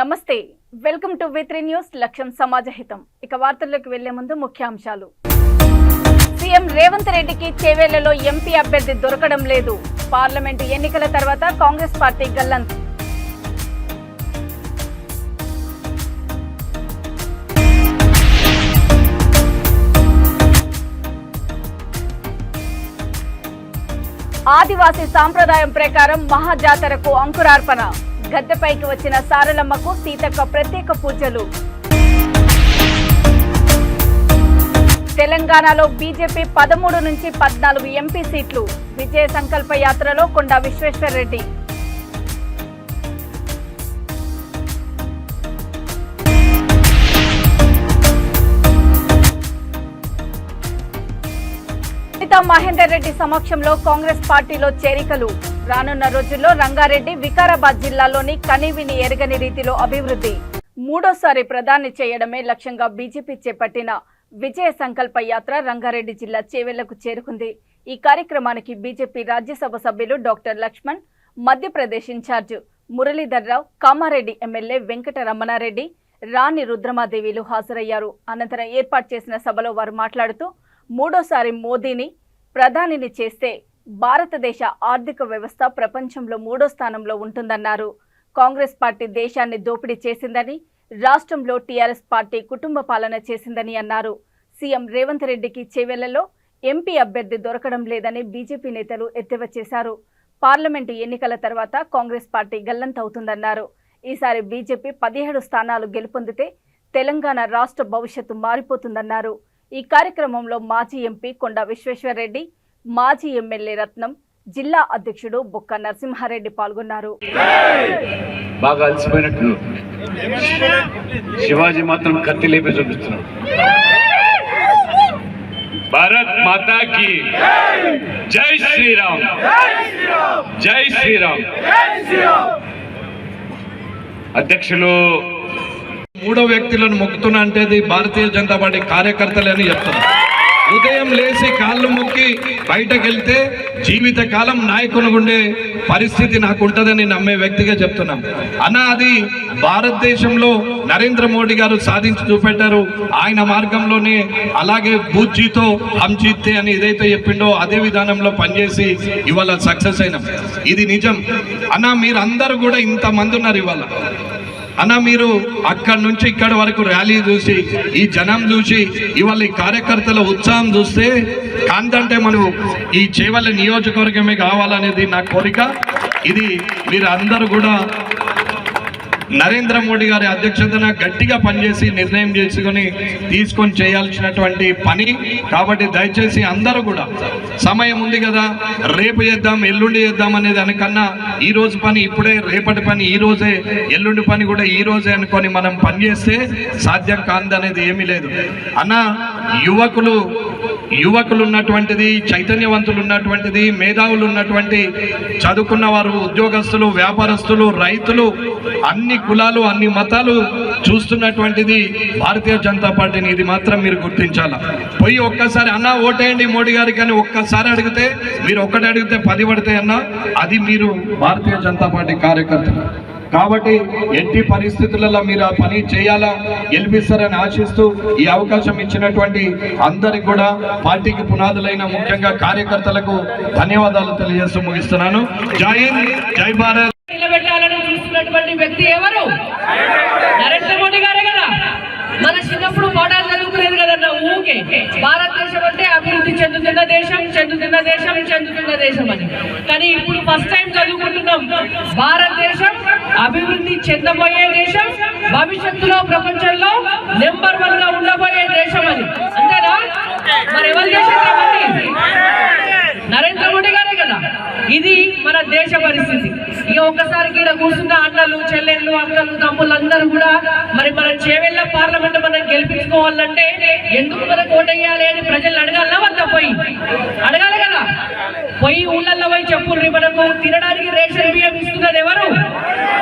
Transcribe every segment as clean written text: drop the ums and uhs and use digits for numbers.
నమస్తే welcome to వి3 news లక్ష్యం సమాజహితం ఇక వార్తల్లోకి వెళ్లే ముందు ముఖ్యాంశాలు సీఎం రేవంత్ రెడ్డికి చేవేళ్లలో ఎంపీ అభ్యర్థి దొరకడం లేదు పార్లమెంటు ఎన్నికల తర్వాత కాంగ్రెస్ పార్టీ గల్లంతు ఆదివాసీ సాంప్రదాయం ప్రకారం మహాజాతరకు అంకురార్పణ గద్దెపైకి వచ్చిన సారలమ్మకు సీతక్క ప్రత్యేక పూజలు తెలంగాణలో బీజేపీ 13 నుంచి 14 ఎంపీ సీట్లు విజయ సంకల్ప యాత్రలో కొండా విశ్వేశ్వరరెడ్డి మహేందర్ రెడ్డి సమక్షంలో కాంగ్రెస్ పార్టీలో చేరికలు రానున్న రోజుల్లో రంగారెడ్డి వికారాబాద్ జిల్లాలోని కనీవిని ఎరగని రీతిలో అభివృద్ధి మూడోసారి ప్రధాని చేయడమే లక్ష్యంగా బీజేపీ చేపట్టిన విజయ సంకల్ప యాత్ర రంగారెడ్డి జిల్లా చేవెళ్లకు చేరుకుంది ఈ కార్యక్రమానికి బీజేపీ రాజ్యసభ సభ్యులు doctor Laxman Madhya Pradesh incharge Muralidhar Rao Kamareddy MLA Venkata Ramanareddy రాణి రుద్రమాదేవిలు హాజరయ్యారు అనంతరం ఏర్పాటు చేసిన సభలో వారు మాట్లాడుతూ మూడోసారి మోదీని ప్రధానిని చేస్తే భారతదేశ ఆర్థిక వ్యవస్థ ప్రపంచంలో 3వ స్థానంలో ఉంటుందన్నారు కాంగ్రెస్ పార్టీ దేశాన్ని దోపిడీ చేసిందని రాష్ట్రంలో టీఆర్ఎస్ పార్టీ కుటుంబ పాలన చేసిందని అన్నారు సీఎం రేవంత్ రెడ్డికి చేవెళ్లలో ఎంపీ అభ్యర్థి దొరకడం లేదని బీజేపీ నేతలు ఎద్దేవా చేశారు పార్లమెంటు ఎన్నికల తర్వాత కాంగ్రెస్ పార్టీ గల్లంతవుతుందన్నారు ఈసారి బీజేపీ 17 స్థానాలు గెలుపొందితే తెలంగాణ రాష్ట్ర భవిష్యత్తు మారిపోతుందన్నారు ఈ కార్యక్రమంలో మాజీ ఎంపీ కొండా విశ్వేశ్వరరెడ్డి మాజీ ఎమ్మెల్యే రత్నం జిల్లా అధ్యక్షుడు బొక్క నరసింహారెడ్డి పాల్గొన్నారు బాగా అలసిపోయినట్టు శివాజీ మాత్రం కత్తి లేపి చూపిస్తున్నాడు భారత్ మాతా కి జై శ్రీరామ్ జై శ్రీరామ్ అధ్యక్షులు మూడో వ్యక్తులను మొక్కుతున్నా అంటే అది భారతీయ జనతా పార్టీ కార్యకర్తలని చెప్తున్నారు ఉదయం లేచి కాళ్ళు మొక్కి బయటకు వెళ్తే జీవిత కాలం నాయకుని ఉండే పరిస్థితి నాకు ఉంటుందని నమ్మే వ్యక్తిగా చెప్తున్నాం అన్న అది భారతదేశంలో నరేంద్ర మోడీ గారు సాధించి చూపెట్టారు ఆయన మార్గంలోనే అలాగే బూజ్జీతో హమ్ జీతే అని ఏదైతే చెప్పిండో అదే విధానంలో పనిచేసి ఇవాళ సక్సెస్ అయినాం ఇది నిజం అన్న మీరు అందరూ కూడా ఇంతమంది ఉన్నారు ఇవాళ అన్న మీరు అక్కడి నుంచి ఇక్కడి వరకు ర్యాలీ చూసి ఈ జనం చూసి ఇవాళ ఈ కార్యకర్తల ఉత్సాహం చూస్తే కాంతంటే మనం ఈ చేవెళ్ల నియోజకవర్గమే కావాలనేది నా కోరిక ఇది మీరు అందరూ కూడా నరేంద్ర మోడీ గారి అధ్యక్షతన గట్టిగా పనిచేసి నిర్ణయం తీసుకొని చేయాల్సినటువంటి పని కాబట్టి దయచేసి అందరూ కూడా సమయం ఉంది కదా రేపు చేద్దాం ఎల్లుండి చేద్దాం అనే దానికన్నా ఈ రోజు పని ఇప్పుడే రేపటి పని ఈ రోజే ఎల్లుండి పని కూడా ఈ రోజే అనుకొని మనం పనిచేస్తే సాధ్యం కాదనేది ఏమీ లేదు అన్న యువకులు ఉన్నటువంటిది చైతన్యవంతులు ఉన్నటువంటిది మేధావులు ఉన్నటువంటి చదువుకున్న వారు ఉద్యోగస్తులు వ్యాపారస్తులు రైతులు అన్ని కులాలు అన్ని మతాలు చూస్తున్నటువంటిది భారతీయ జనతా పార్టీని ఇది మాత్రం మీరు గుర్తించాలా పోయి ఒక్కసారి అన్న ఓటేయండి మోడీ గారికి అని ఒక్కసారి అడిగితే మీరు ఒక్కటి అడిగితే 10 పడతాయి అన్న అది మీరు భారతీయ జనతా పార్టీ కార్యకర్తలు కాబట్టి ఎట్టి పరిస్థితులలో మీరు ఆ పని చేయాలా గెలిపిస్తారని ఆశిస్తూ ఈ అవకాశం ఇచ్చినటువంటి అందరికి కూడా పార్టీకి పునాదులైన ముఖ్యంగా కార్యకర్తలకు ధన్యవాదాలు తెలియజేస్తూ ముగిస్తున్నాను జై హింద్ జై భారత్ చూస్తున్నటువంటి వ్యక్తి ఎవరు నరేంద్ర మోడీ గారే కదా మన చిన్నప్పుడు పాఠాలు చదువుకునేది కదన్న ఊకే భారతదేశం అంటే అభివృద్ధి చెందుతున్న దేశం అని కానీ ఇప్పుడు ఫస్ట్ టైం చదువుకుంటున్నాం భారతదేశం అభివృద్ధి చెందబోయే దేశం భవిష్యత్తులో ప్రపంచంలో నెంబర్ 1 గా ఉండబోయే దేశం అని అంతేనా మరి ఎవరు చేశారు నరేంద్ర మోడీ గారే కదా ఇది మన దేశ పరిస్థితి ఇక ఒక్కసారి ఇక్కడ కూర్చున్న అన్నలు చెల్లెళ్ళు అక్కలు తమ్ముళ్ళు అందరూ కూడా మరి మన చేవెళ్ల పార్లమెంట్ మనం గెలిపించుకోవాలంటే ఎందుకు మనకు ఓటేయాలి అని ప్రజలు అడగాలన్నా వద్ద అడగాలి కదా పోయి ఊళ్ళల్లో పోయి చెప్పుర్రి మనకు తినడానికి రేషన్ బియ్యం ఇస్తున్నది ఎవరు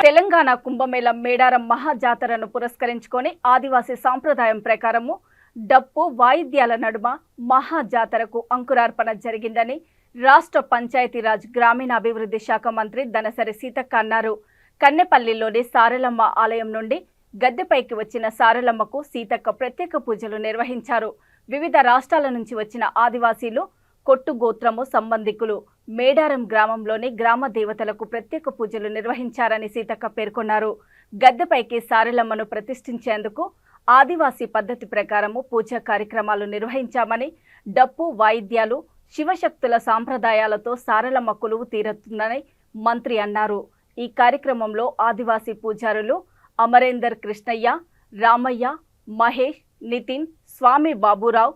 తెలంగాణ కుంభమేళ మేడారం మహాజాతరను పురస్కరించుకొని ఆదివాసీ సాంప్రదాయం ప్రకారము డప్పు వాయిద్యాల నడుమ మహాజాతరకు అంకురార్పణ జరిగిందని రాష్ట్ర పంచాయతీరాజ్ గ్రామీణాభివృద్ధి శాఖ మంత్రి దనసరి సీతక్క అన్నారు కన్నెపల్లిలోని సారలమ్మ ఆలయం నుండి గద్దెపైకి వచ్చిన సారలమ్మకు సీతక్క ప్రత్యేక పూజలు నిర్వహించారు. వివిధ రాష్ట్రాల నుంచి వచ్చిన ఆదివాసీలు, కొట్టు గోత్రము సంబంధికులు మేడారం గ్రామంలోని గ్రామ దేవతలకు ప్రత్యేక పూజలు నిర్వహించారని సీతక్క పేర్కొన్నారు. గద్దెపైకి సారలమ్మను ప్రతిష్ఠించేందుకు ఆదివాసీ పద్ధతి ప్రకారము పూజా కార్యక్రమాలు నిర్వహించామని, డప్పు వాయిద్యాలు, శివశక్తుల సాంప్రదాయాలతో సారలమ్మ కొలువు తీరుతుందని మంత్రి అన్నారు. ఈ కార్యక్రమంలో ఆదివాసీ పూజారులు అమరేందర్ కృష్ణయ్య, రామయ్య, మహేష్, నితిన్, స్వామి బాబురావు,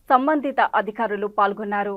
సంబంధిత అధికారులు పాల్గొన్నారు.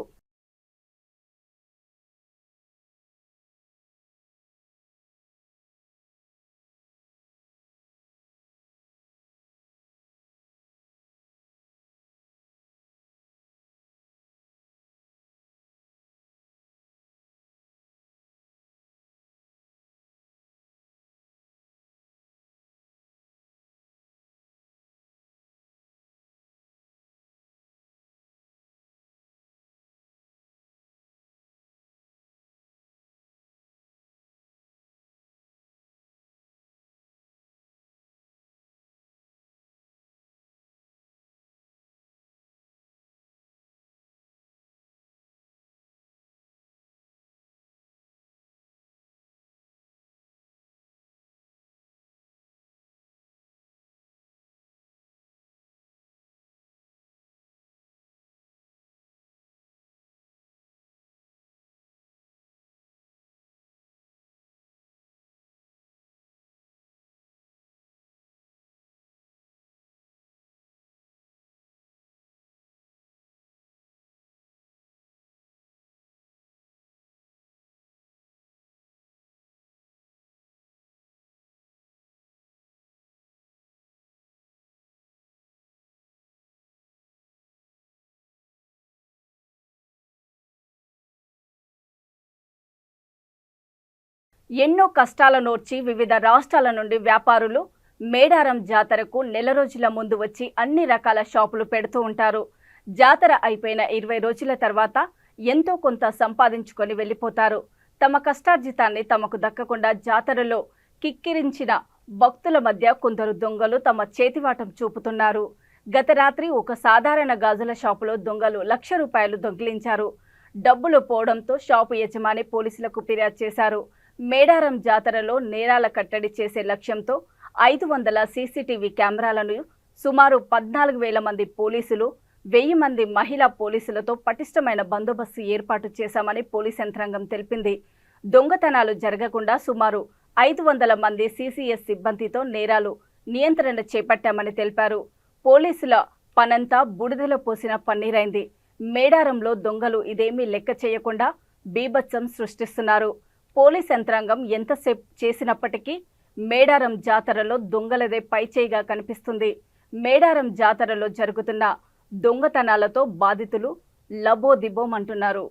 ఎన్నో కష్టాల నోర్చి వివిధ రాష్ట్రాల నుండి వ్యాపారులు మేడారం జాతరకు నెల రోజుల ముందు వచ్చి అన్ని రకాల షాపులు పెడుతూ ఉంటారు. జాతర అయిపోయిన 20 రోజుల తర్వాత ఎంతో కొంత సంపాదించుకొని వెళ్ళిపోతారు. తమ కష్టార్జితాన్ని తమకు దక్కకుండా జాతరలో కిక్కిరించిన భక్తుల మధ్య కొందరు దొంగలు తమ చేతివాటం చూపుతున్నారు. గత రాత్రి ఒక సాధారణ గాజుల షాపులో దొంగలు ₹1,00,000 దొంగిలించారు. డబ్బులు పోవడంతో షాపు యజమాని పోలీసులకు ఫిర్యాదు చేశారు. మేడారం జాతరలో నేరాల కట్టడి చేసే లక్ష్యంతో 500 సీసీటీవీ కెమెరాలను, సుమారు 14,000 మంది పోలీసులు, 1000 మంది మహిళా పోలీసులతో పటిష్టమైన బందోబస్తు ఏర్పాటు చేశామని పోలీస్ యంత్రాంగం తెలిపింది. దొంగతనాలు జరగకుండా సుమారు 500 మంది సీసీఎస్ సిబ్బందితో నేరాలు నియంత్రణ చేపట్టామని తెలిపారు. పోలీసుల పనంతా బూడిదలో పోసిన పన్నీరైంది. మేడారంలో దొంగలు ఇదేమీ లెక్క చేయకుండా బీభత్సం సృష్టిస్తున్నారు. పోలీస్ యంత్రాంగం ఎంతసేపు చేసినప్పటికీ మేడారం జాతరలో దొంగలదే పైచేయిగా కనిపిస్తుంది. మేడారం జాతరలో జరుగుతున్న దొంగతనాలతో బాధితులు లబోదిబోమంటున్నారు.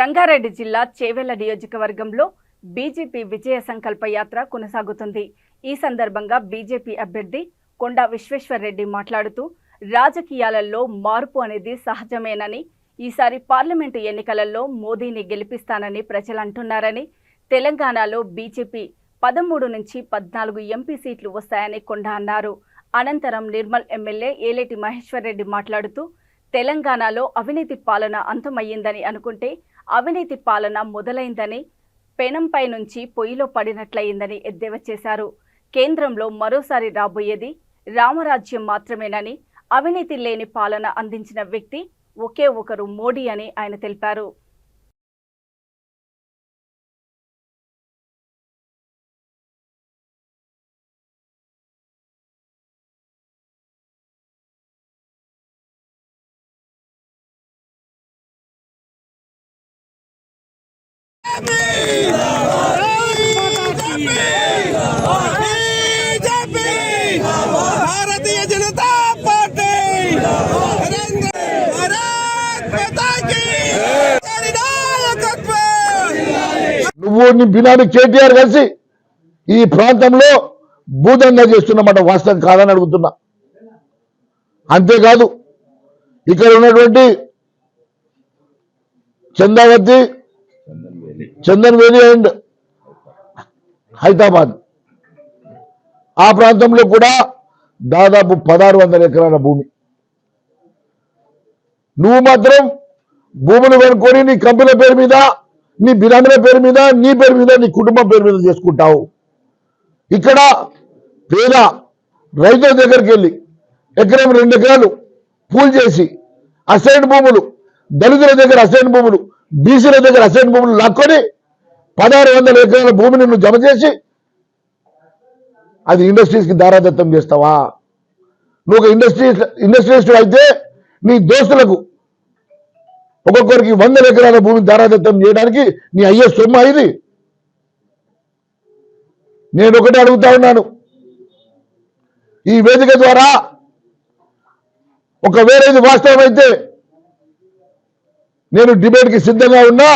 రంగారెడ్డి జిల్లా చేవెళ్ల నియోజకవర్గంలో బీజేపీ విజయ సంకల్ప యాత్ర కొనసాగుతుంది. ఈ సందర్భంగా బీజేపీ అభ్యర్థి కొండా విశ్వేశ్వర్రెడ్డి మాట్లాడుతూ రాజకీయాలలో మార్పు అనేది సహజమేనని, ఈసారి పార్లమెంటు ఎన్నికలలో మోదీని గెలిపిస్తానని ప్రజలు అంటున్నారని, తెలంగాణలో బీజేపీ 13 నుంచి 14 ఎంపీ సీట్లు వస్తాయని కొండా అన్నారు. అనంతరం నిర్మల్ ఎమ్మెల్యే ఏలేటి మహేశ్వర్రెడ్డి మాట్లాడుతూ తెలంగాణలో అవినీతి పాలన అంతమయ్యిందని అనుకుంటే అవినీతి పాలన మొదలైందని, పెనంపై నుంచి పొయ్యిలో పడినట్లయిందని ఎద్దేవా చేశారు. కేంద్రంలో మరోసారి రాబోయేది రామరాజ్యం మాత్రమేనని, అవినీతి లేని పాలన అందించిన వ్యక్తి ఒకే ఒకరు మోడీ అని ఆయన తెలిపారు. भारतीय जनता पार्टी भारत माता की నువ్వు నీ బినామీ కేటీఆర్ కలిసి ఈ ప్రాంతంలో భూదందా చేస్తున్నమాట వాస్తవం కాదని అడుగుతున్నా. అంతేకాదు ఇక్కడ ఉన్నటువంటి చందావతి, చందన్వేలి అండ్ హైదరాబాద్ ఆ ప్రాంతంలో కూడా దాదాపు 1600 ఎకరాల భూమి. నువ్వు మాత్రం భూములు కొనుక్కొని నీ కంపెనీల పేరు మీద, నీ బినామీల పేరు మీద, నీ పేరు మీద, నీ కుటుంబం పేరు మీద చేసుకుంటావు. ఇక్కడ పేద రైతుల దగ్గరికి వెళ్ళి ఎకరం 2 ఎకరాలు పూల్ చేసి అసైన్ భూములు, దళితుల దగ్గర అసైన్ భూములు, బీసీల దగ్గర అసైన్ భూములు లాక్కొని 1600 ఎకరాల భూమిని నువ్వు జమ చేసి అది ఇండస్ట్రీస్కి దారాదత్తం చేస్తావా? నువ్వు ఒక ఇండస్ట్రియలిస్ట్ అయితే నీ దోస్తులకు ఒక్కొక్కరికి 100 ఎకరాల భూమి దారాదత్తం చేయడానికి నీ అయ్యే సొమ్ము ఇది. నేను ఒకటే అడుగుతా ఉన్నాను, ఈ వేదిక ద్వారా ఒకవేళ ఇది వాస్తవం అయితే నేను డిబేట్కి సిద్ధంగా ఉన్నా.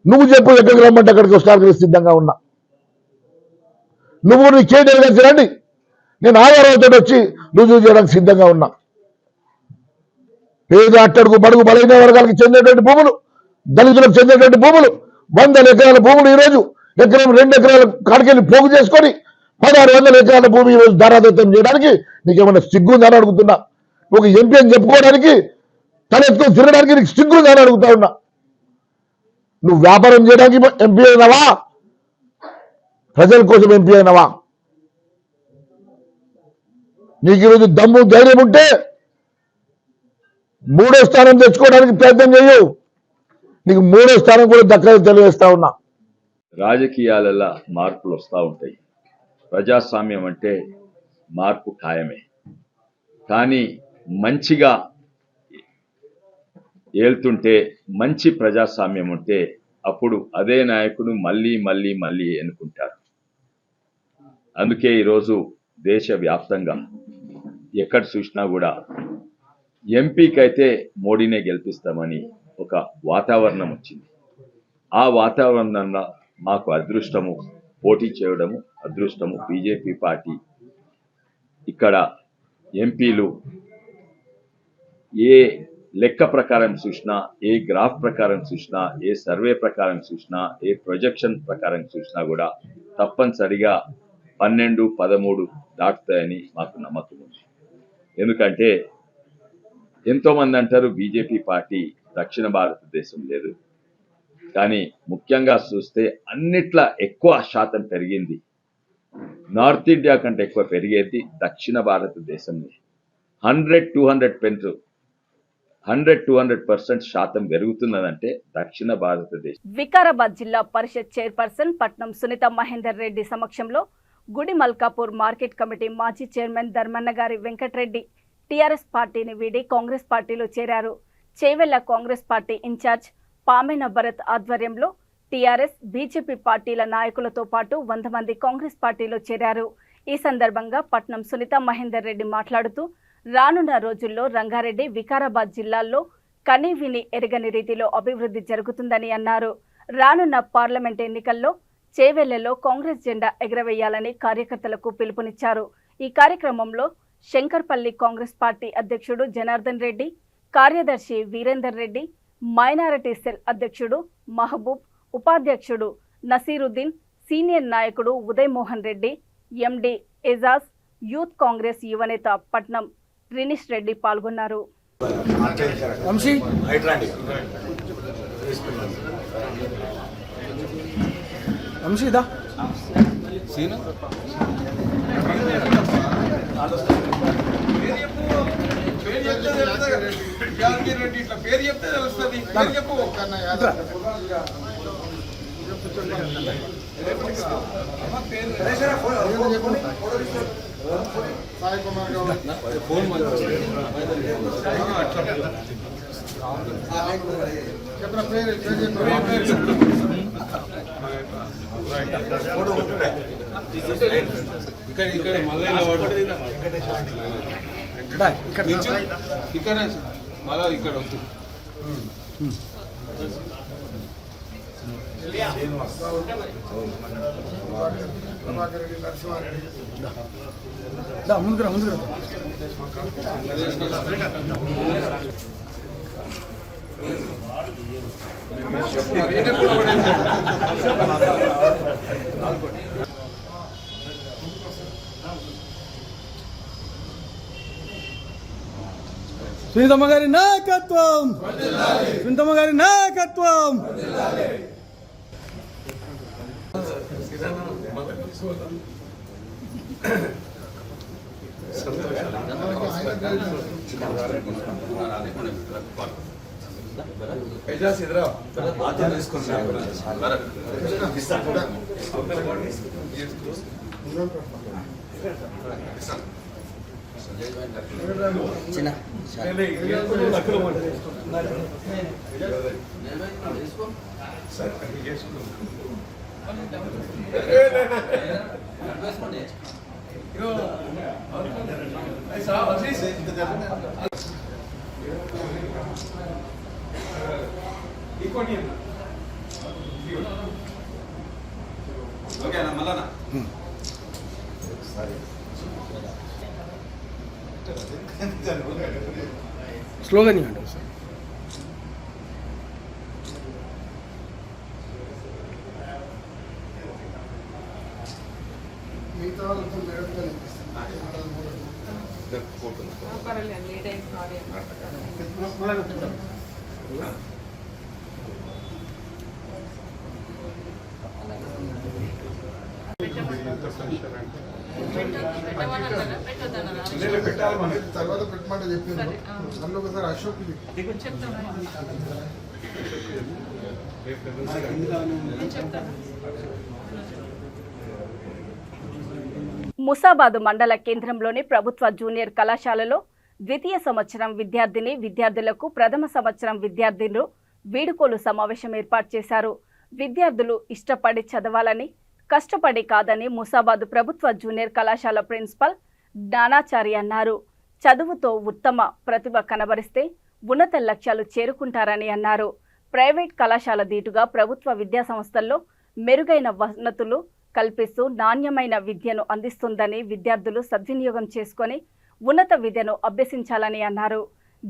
నువ్వు చెప్పు ఎక్కడికి రమ్మంటే అక్కడికి వస్తానికి సిద్ధంగా ఉన్నా. నువ్వు నీ కేటీఆర్ కలిసి రండి, నేను ఆధారాలతో వచ్చి రుజువు చేయడానికి సిద్ధంగా ఉన్నా. పేద అట్టడుగు బడుగు బలైన వర్గాలకు చెందేటువంటి భూములు, దళితులకు చెందేటువంటి భూములు, 100 ఎకరాల భూములు ఈరోజు ఎకరం 2 ఎకరాల కాడికెళ్ళి పోగు చేసుకొని 1600 ఎకరాల భూమి ఈరోజు దారాదత్తం చేయడానికి నీకేమైనా సిగ్గుందని అడుగుతున్నా. ఒక ఎంపీ అని చెప్పుకోవడానికి, తలెత్తుకొని తిరగడానికి నీకు సిగ్గుందని అడుగుతా ఉన్నా. నువ్వు వ్యాపారం చేయడానికి ఎంపీ అయినావా? ప్రజల కోసం ఎంపీ అయినావా? నీకు ఈరోజు దమ్ము ధైర్యం ఉంటే 3వ స్థానం తెచ్చుకోవడానికి ప్రయత్నం చేయవు. నీకు 3వ స్థానం కూడా దక్కదని తెలియజేస్తా ఉన్నా. రాజకీయాలలో మార్పులు వస్తూ ఉంటాయి. ప్రజాస్వామ్యం అంటే మార్పు ఖాయమే. కానీ మంచిగా ఏళ్తుంటే, మంచి ప్రజాస్వామ్యం ఉంటే అప్పుడు అదే నాయకుడు మళ్ళీ మళ్ళీ మళ్ళీ ఎన్నుకుంటారు. అందుకే ఈరోజు దేశవ్యాప్తంగా ఎక్కడ చూసినా కూడా ఎంపీకి అయితే మోడీనే గెలిపిస్తామని ఒక వాతావరణం వచ్చింది. ఆ వాతావరణంలో మాకు అదృష్టము, పోటీ చేయడము అదృష్టము. బీజేపీ పార్టీ ఇక్కడ ఎంపీలు ఏ లెక్క ప్రకారం చూసినా, ఏ గ్రాఫ్ ప్రకారం చూసినా, ఏ సర్వే ప్రకారం చూసినా, ఏ ప్రొజెక్షన్ ప్రకారం చూసినా కూడా తప్పనిసరిగా 12, 13 దాటుతాయని మాకు నమ్మకం ఉంది. ఎందుకంటే ఎంతోమంది అంటారు బీజేపీ పార్టీ దక్షిణ భారతదేశం లేదు, కానీ ముఖ్యంగా చూస్తే అన్నిట్లా ఎక్కువ శాతం పెరిగింది. నార్త్ ఇండియా కంటే ఎక్కువ పెరిగేది దక్షిణ భారతదేశంలో. 100-200% శాతం పెరుగుతున్నదంటే దక్షిణ భారతదేశం. వికారాబాద్ జిల్లా పరిషత్ చైర్పర్సన్ పట్నం సునీత మహేందర్ రెడ్డి సమక్షంలో గుడి మల్కాపూర్ మార్కెట్ కమిటీ మాజీ చైర్మన్ ధర్మన్నగారి వెంకటరెడ్డి టీఆర్ఎస్ పార్టీని వీడి కాంగ్రెస్ పార్టీలో చేరారు. చేవెళ్ల కాంగ్రెస్ పార్టీ ఇన్ఛార్జ్ పామెన భరత్ ఆధ్వర్యంలో టీఆర్ఎస్, బీజేపీ పార్టీల నాయకులతో పాటు 100 మంది కాంగ్రెస్ పార్టీలో చేరారు. ఈ సందర్భంగా పట్నం సునీత మహేందర్ రెడ్డి మాట్లాడుతూ రానున్న రోజుల్లో రంగారెడ్డి, వికారాబాద్ జిల్లాల్లో కని విని ఎరగని రీతిలో అభివృద్ధి జరుగుతుందని అన్నారు. రానున్న పార్లమెంట్ ఎన్నికల్లో చేవెళ్లలో కాంగ్రెస్ జెండా ఎగరవేయాలని కార్యకర్తలకు పిలుపునిచ్చారు. ఈ కార్యక్రమంలో శంకర్పల్లి కాంగ్రెస్ పార్టీ అధ్యక్షుడు జనార్దన్ రెడ్డి, కార్యదర్శి వీరేందర్ రెడ్డి, మైనారిటీ సెల్ అధ్యక్షుడు మహబూబ్, ఉపాధ్యక్షుడు నసీరుద్దీన్, సీనియర్ నాయకుడు ఉదయ్ మోహన్ రెడ్డి, ఎండి ఎజాజ్, యూత్ కాంగ్రెస్ యువనేత పట్నం రినిష్ రెడ్డి పాల్గొన్నారు. సునీతమ్మ గారి నాయకత్వం, సునీతమ్మ గారి నాయకత్వం. స్లోగన్ ఇవ్వండి సార్. తర్వాత పెట్టమంటే చెప్పాను. అందులో ఒకసారి అశోక్ ముసాబాదు మండల కేంద్రంలోని ప్రభుత్వ జూనియర్ కళాశాలలో ద్వితీయ సంవత్సరం విద్యార్థులకు ప్రథమ సంవత్సరం విద్యార్థులు వీడుకోలు సమావేశం ఏర్పాటు చేశారు. విద్యార్థులు ఇష్టపడి చదవాలని, కష్టపడి కాదని ముసాబాదు ప్రభుత్వ జూనియర్ కళాశాల ప్రిన్సిపల్ జ్ఞానాచారి అన్నారు. చదువుతో ఉత్తమ ప్రతిభ కనబరిస్తే ఉన్నత లక్ష్యాలు చేరుకుంటారని అన్నారు. ప్రైవేట్ కళాశాల దీటుగా ప్రభుత్వ విద్యా సంస్థల్లో మెరుగైన వసతులు కల్పిస్తూ నాణ్యమైన విద్యను అందిస్తుందని విద్యార్థులు సద్వినియోగం చేసుకొని ఉన్నత విద్యను అభ్యసించాలని అన్నారు.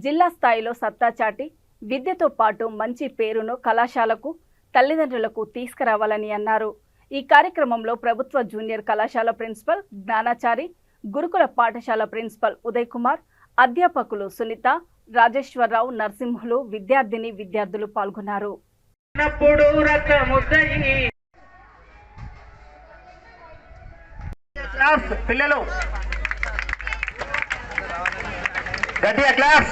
జిల్లా స్థాయిలో సత్తా చాటి విద్యతో పాటు మంచి పేరును కళాశాలకు, తల్లిదండ్రులకు తీసుకురావాలని అన్నారు. ఈ కార్యక్రమంలో ప్రభుత్వ జూనియర్ కళాశాల ప్రిన్సిపల్ జ్ఞానాచారి, గురుకుల పాఠశాల ప్రిన్సిపల్ ఉదయ్ కుమార్, అధ్యాపకులు సునీత, రాజేశ్వరరావు, నరసింహులు, విద్యార్థులు పాల్గొన్నారు. పిల్లలు గట్టిగా క్లాస్.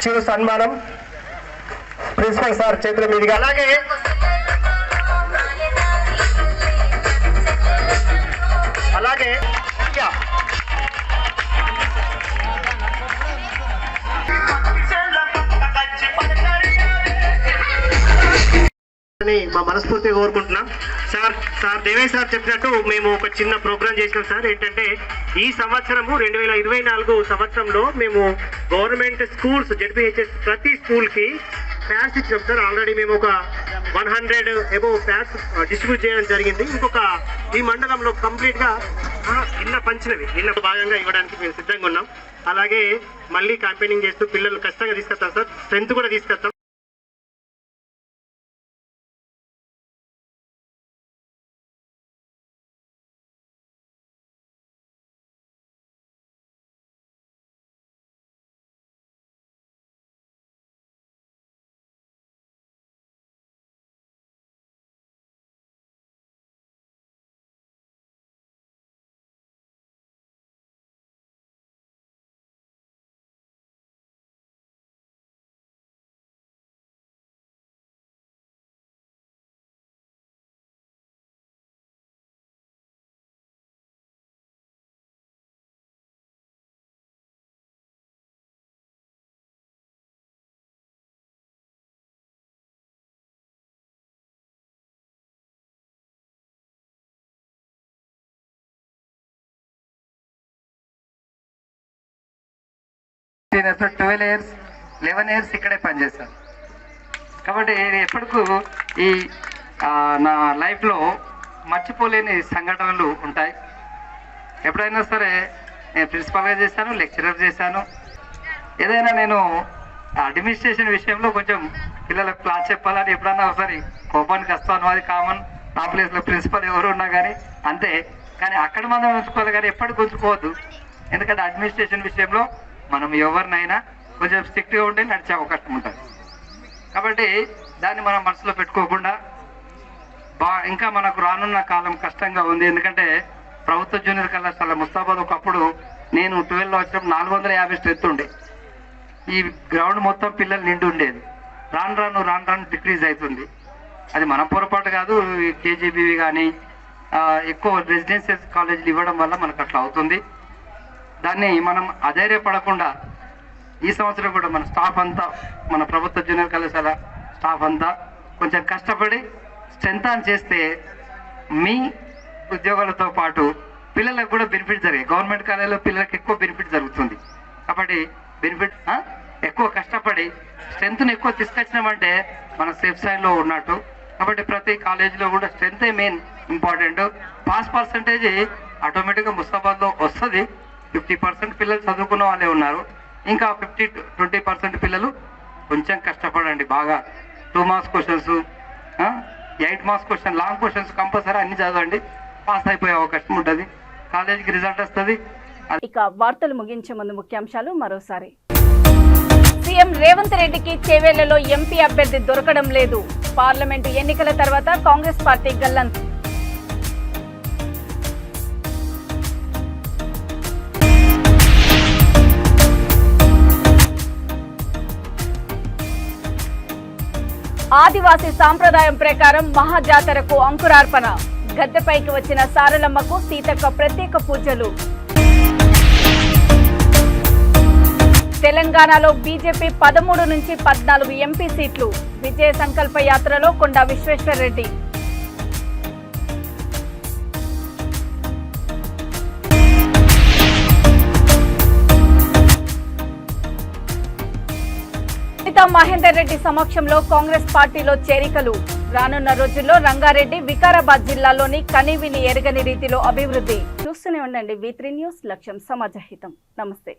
చిరు సన్మానం ప్రిన్సిపల్ సార్ చేతుల మీదుగా. అలాగే మా మనస్ఫూర్తిగా కోరుకుంటున్నాం. సార్ దేవయ్య సార్ చెప్పినట్టు మేము ఒక చిన్న ప్రోగ్రామ్ చేసినాం సార్. ఏంటంటే ఈ సంవత్సరము 2024 సంవత్సరంలో మేము గవర్నమెంట్ స్కూల్స్ జెడ్పీహెచ్ఎస్ ప్రతి స్కూల్ కి ప్యాడ్స్ ఇచ్చాం సార్. ఆల్రెడీ మేము ఒక 100 అబోవ్ ప్యాడ్స్ డిస్ట్రిబ్యూట్ చేయడం జరిగింది. ఇంకొక ఈ మండలంలో కంప్లీట్ గా నిన్న పంచినవి నిన్న భాగంగా ఇవ్వడానికి మేము సిద్ధంగా ఉన్నాం. అలాగే మళ్ళీ క్యాంపెయినింగ్ చేస్తూ పిల్లలు ఖచ్చితంగా తీసుకొస్తాం సార్. స్ట్రెంత్ కూడా తీసుకొస్తాం. నేను 12 years 11 years ఇక్కడే పనిచేశాను కాబట్టి ఎప్పటికూ ఈ నా లైఫ్లో మర్చిపోలేని సంఘటనలు ఉంటాయి. ఎప్పుడైనా సరే నేను ప్రిన్సిపల్గా చేశాను, లెక్చరర్ చేశాను. ఏదైనా నేను అడ్మినిస్ట్రేషన్ విషయంలో కొంచెం పిల్లలకు క్లాస్ చెప్పాలని ఎప్పుడన్నా ఒకసారి కోపానికి వస్తాను. అది కామన్. నా ప్లేస్లో ప్రిన్సిపల్ ఎవరు ఉన్నా కానీ అంతే. కానీ అక్కడ మనం ఉంచుకోవాలి కానీ ఎప్పటికి ఉంచుకోవద్దు. ఎందుకంటే అడ్మినిస్ట్రేషన్ విషయంలో మనం ఎవరినైనా కొంచెం స్ట్రిక్ట్గా ఉంటే నడిచే అవకాశం ఉంటుంది. కాబట్టి దాన్ని మనం మనసులో పెట్టుకోకుండా ఇంకా మనకు రానున్న కాలం కష్టంగా ఉంది. ఎందుకంటే ప్రభుత్వ జూనియర్ కళాశాల ముస్తాబాద్ ఒకప్పుడు నేను 12లో వచ్చినప్పుడు 450 స్ట్రెంత్ ఉండే. ఈ గ్రౌండ్ మొత్తం పిల్లలు నిండి ఉండేది. రాను రాను డిక్రీజ్ అవుతుంది. అది మన పొరపాటు కాదు. కేజీబీవి కానీ ఎక్కువ రెసిడెన్షియల్ కాలేజీలు ఇవ్వడం వల్ల మనకు అట్లా అవుతుంది. దాన్ని మనం అధైర్యపడకుండా ఈ సంవత్సరం కూడా మన స్టాఫ్ అంతా, మన ప్రభుత్వ జూనియర్ కళాశాల స్టాఫ్ అంతా కొంచెం కష్టపడి స్ట్రెంత్ ఆన్ చేస్తే మీ ఉద్యోగాలతో పాటు పిల్లలకు కూడా బెనిఫిట్ జరిగాయి. గవర్నమెంట్ కాలేజీలో పిల్లలకు ఎక్కువ బెనిఫిట్ జరుగుతుంది. కాబట్టి బెనిఫిట్ ఎక్కువ కష్టపడి స్ట్రెంత్ను ఎక్కువ తీసుకొచ్చినామంటే మన సేఫ్ సైడ్లో ఉన్నట్టు. కాబట్టి ప్రతి కాలేజీలో కూడా స్ట్రెంతే మెయిన్ ఇంపార్టెంట్. పాస్ పర్సంటేజ్ ఆటోమేటిక్గా ముస్తాబాద్లో వస్తుంది. 50% పిల్లలు చదువుకున్న వాళ్ళే ఉన్నారు. ఇంకా 20% పిల్లలు కొంచెం కష్టపడండి. బాగా 2 marks questions, 8 marks question, long questions compulsory అన్ని చదవండి. పాస్ అయిపోయే అవకాశం ఉంటుంది. కాలేజీకి రిజల్ట్ వస్తుంది. ఇక వార్తలు ముగించే ముందు ముఖ్యాంశాలు మరోసారి. సీఎం రేవంత్ రెడ్డికి చేవేళ్లలో ఎంపీ అభ్యర్థి దొరకడం లేదు. పార్లమెంటు ఎన్నికల తర్వాత కాంగ్రెస్ పార్టీ గల్లంతు. ఆదివాసీ సాంప్రదాయం ప్రకారం మహాజాతరకు అంకురార్పణ. గద్దెపైకి వచ్చిన సారలమ్మకు సీతక్క ప్రత్యేక పూజలు. తెలంగాణలో బీజేపీ 13 నుంచి 14 ఎంపీ సీట్లు. విజయ సంకల్ప యాత్రలో కొండా విశ్వేశ్వరరెడ్డి. మహేందర్ రెడ్డి సమక్షంలో కాంగ్రెస్ పార్టీలో చేరికలు. రానున్న రోజుల్లో రంగారెడ్డి, వికారాబాద్ జిల్లాలోని కనీవిని ఎరగని రీతిలో అభివృద్ధి. చూస్తూనే ఉండండి V3 న్యూస్. లక్ష్యం సమాజహితం. నమస్తే.